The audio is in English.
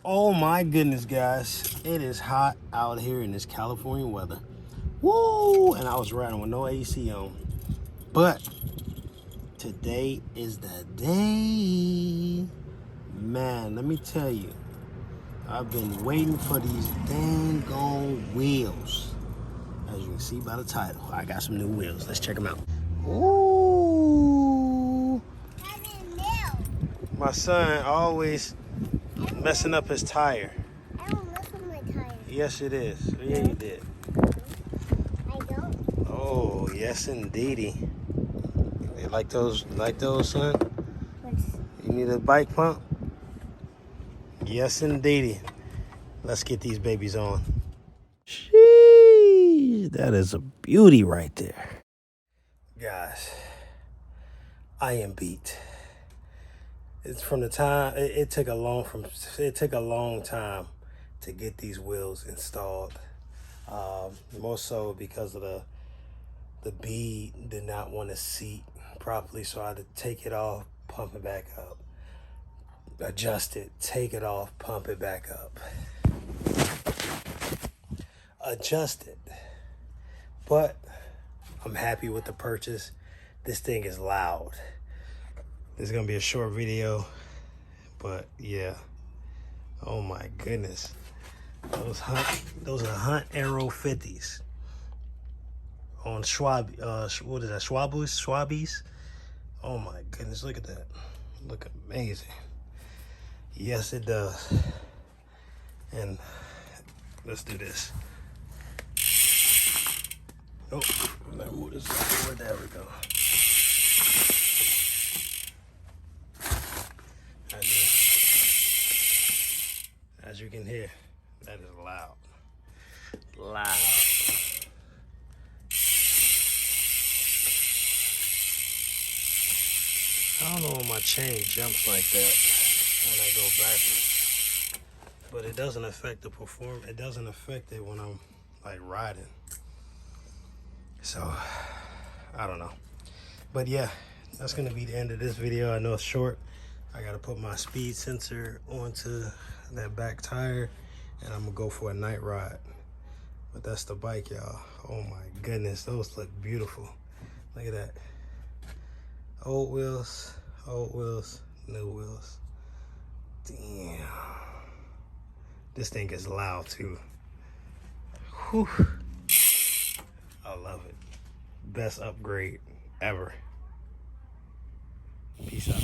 Oh my goodness, guys. It is hot out here in this California weather. Woo! And I was riding with no AC on. But today is the day. Man, let me tell you. I've been waiting for these dang gone wheels. As you can see by the title, I got some new wheels. Let's check them out. Ooh. My son always messing up his tire. I don't mess with my tire. Yes, it is. Yeah, you did. I don't. Oh, yes, indeedy. You like those, son? You need a bike pump? Yes, indeedy. Let's get these babies on. Sheesh, that is a beauty right there. Guys, I am beat. It's from the time it took a long time to get these wheels installed. More so because of the bead did not want to seat properly, so I had to take it off, pump it back up, adjust it, take it off, pump it back up, adjust it. But I'm happy with the purchase. This thing is loud. This is gonna be a short video, but yeah. Oh my goodness. Those are Hunt Aero 50s on Schwab. What is that? Schwabies. Oh my goodness! Look at that. Look amazing. Yes, it does. And let's do this. Oh, let me move this forward. There we go. As you can hear, that is loud. Loud. I don't know why my chain jumps like that when I go backwards. But it doesn't affect the performance. It doesn't affect it when I'm like riding. So, I don't know. But yeah, that's gonna be the end of this video. I know it's short. I gotta put my speed sensor onto that back tire and I'm gonna go for a night ride. But that's the bike, y'all. Oh my goodness, those look beautiful. Look at that. Old wheels, new wheels. Damn. This thing is loud too. Whew. I love it. Best upgrade ever. Peace out.